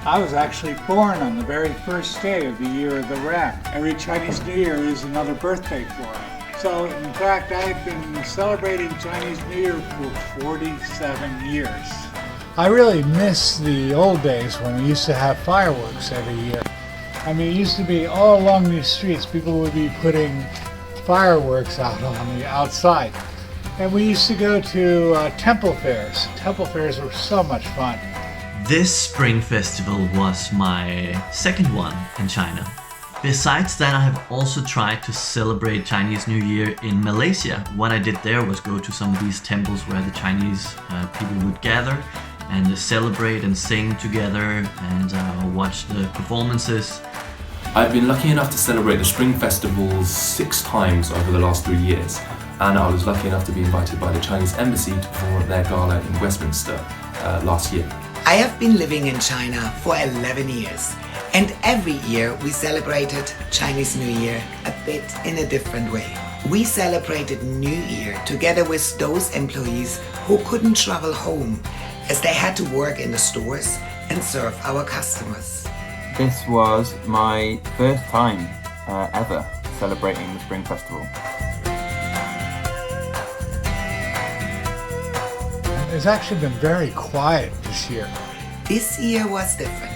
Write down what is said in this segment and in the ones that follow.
I was actually born on the very first day of the year of the rat. Every Chinese New Year is another birthday for me. So, in fact, I've been celebrating Chinese New Year for 47 years. I really miss the old days when we used to have fireworks every year. I mean, it used to be all along these streets, people would be putting fireworks out on the outside. And we used to go to temple fairs. Temple fairs were so much fun. This Spring Festival was my second one in China. Besides that, I have also tried to celebrate Chinese New Year in Malaysia. What I did there was go to some of these temples where the Chinese people would gather and celebrate and sing together and watch the performances. I've been lucky enough to celebrate the Spring Festival 6 times over the last 3 years, and I was lucky enough to be invited by the Chinese Embassy to perform at their gala in Westminster last year. I have been living in China for 11 years, and every year we celebrated Chinese New Year a bit in a different way. We celebrated New Year together with those employees who couldn't travel home as they had to work in the stores and serve our customers. This was my first time ever celebrating the Spring Festival. It's actually been very quiet this year. This year was different.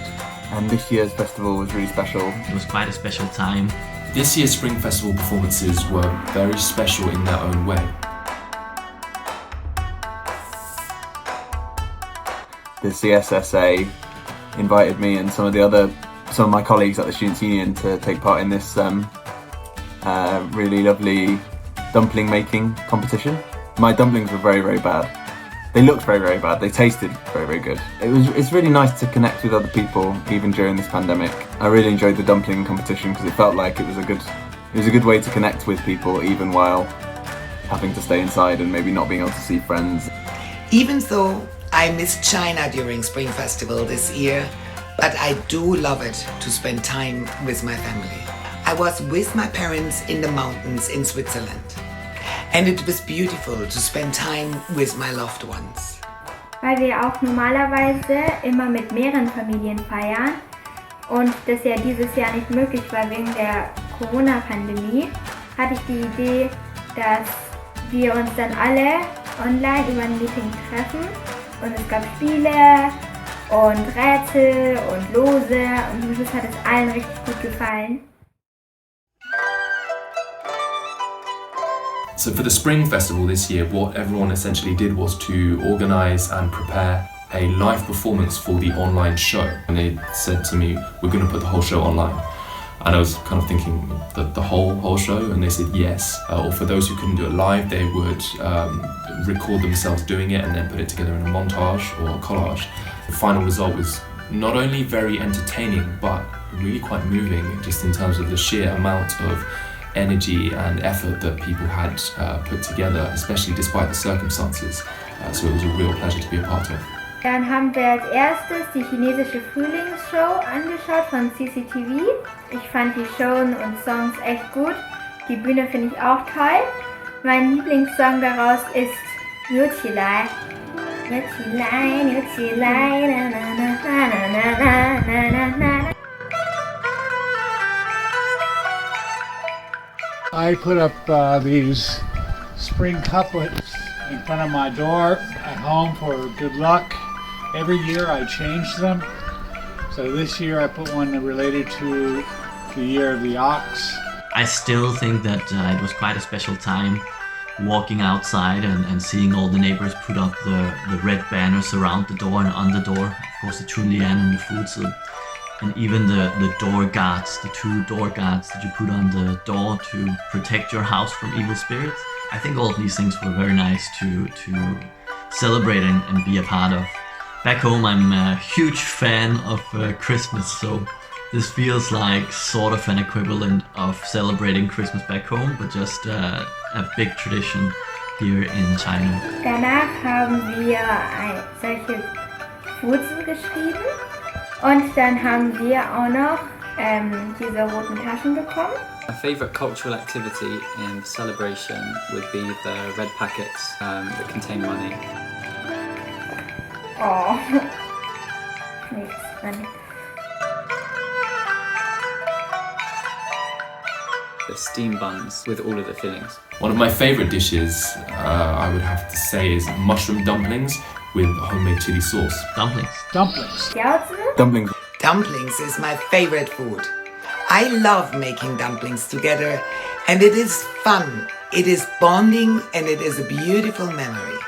And this year's festival was really special. It was quite a special time. This year's Spring Festival performances were very special in their own way. The CSSA invited me and some of my colleagues at the Students' Union to take part in this really lovely dumpling making competition. My dumplings were very, very bad. They looked very, very bad. They tasted very, very good. It's really nice to connect with other people even during this pandemic. I really enjoyed the dumpling competition because it felt like it was a good way to connect with people even while having to stay inside and maybe not being able to see friends. Even though I missed China during Spring Festival this year, but I do love it to spend time with my family. I was with my parents in the mountains in Switzerland. And it was beautiful to spend time with my loved ones. Weil wir auch normalerweise immer mit mehreren Familien feiern und das ja dieses Jahr nicht möglich war wegen der Corona-Pandemie, hatte ich die Idee, dass wir uns dann alle online über ein Meeting treffen und es gab Spiele und Rätsel und Lose und zum Schluss hat es allen richtig gut gefallen. So for the Spring Festival this year, what everyone essentially did was to organise and prepare a live performance for the online show. And they said to me, we're going to put the whole show online. And I was kind of thinking, the whole show? And they said yes. Or for those who couldn't do it live, they would record themselves doing it and then put it together in a montage or a collage. The final result was not only very entertaining, but really quite moving, just in terms of the sheer amount of energy and effort that people had put together, especially despite the circumstances. So it was a real pleasure to be a part of. Dann haben wir als erstes die chinesische Frühlingsshow angeschaut von CCTV. Ich fand die Shows und Songs echt gut. Die Bühne finde ich auch toll. Mein Lieblingssong daraus ist Niu Qilai. Niu Qilai, Niu Qilai, na na na na na na na na. I put up these spring couplets in front of my door at home for good luck. Every year I change them. So this year I put one related to the year of the ox. I still think that it was quite a special time walking outside and seeing all the neighbors put up the red banners around the door and on the door. Of course, the Chunlian and the Fuzi. And even the door guards, the 2 door guards that you put on the door to protect your house from evil spirits. I think all of these things were very nice to celebrate and be a part of. Back home, I'm a huge fan of Christmas, so this feels like sort of an equivalent of celebrating Christmas back home, but just a big tradition here in China. Danach haben wir solche Fuzen geschrieben. Und dann haben wir auch noch diese roten Taschen bekommen. My favourite cultural activity in the celebration would be the red packets that contain money. Oh, nichts drin. the steam buns with all of the fillings. One of my favorite dishes, I would have to say, is mushroom dumplings with homemade chili sauce. Dumplings. Dumplings. 饺子 Dumplings. Dumplings is my favorite food. I love making dumplings together, and it is fun. It is bonding, and it is a beautiful memory.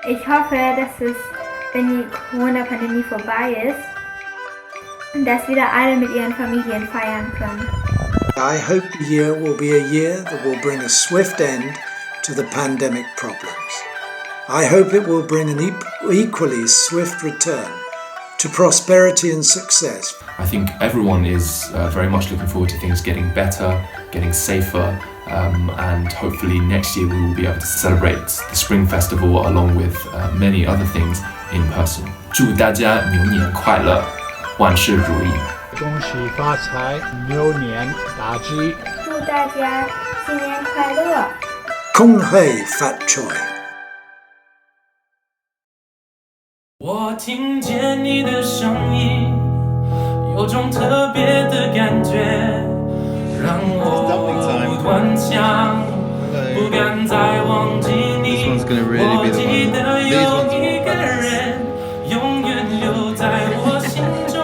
Ich hoffe, dass es, wenn die Corona-Pandemie vorbei ist, dass wieder alle mit ihren Familien feiern können. I hope the year will be a year that will bring a swift end to the pandemic problems. I hope it will bring an equally swift return to prosperity and success. I think everyone is very much looking forward to things getting better, getting safer, and hopefully next year we will be able to celebrate the Spring Festival along with many other things in person. 祝大家牛年快乐，万事如意。恭喜发财，牛年大吉。祝大家新年快乐！ Kung Hei Fat Choi. 我听见你的声音，有种特别的感觉，让我顽强，不敢再忘记你。我记得有一个人，永远留在我心中，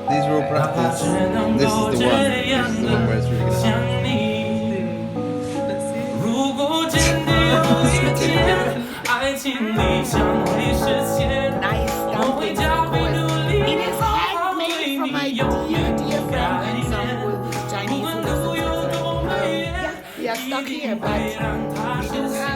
哪怕只能够这样的想你。如果真的有一天，爱情理想会实现。 It is handmade from my dear friend and some Chinese food. Yeah, we are stuck here, but we do have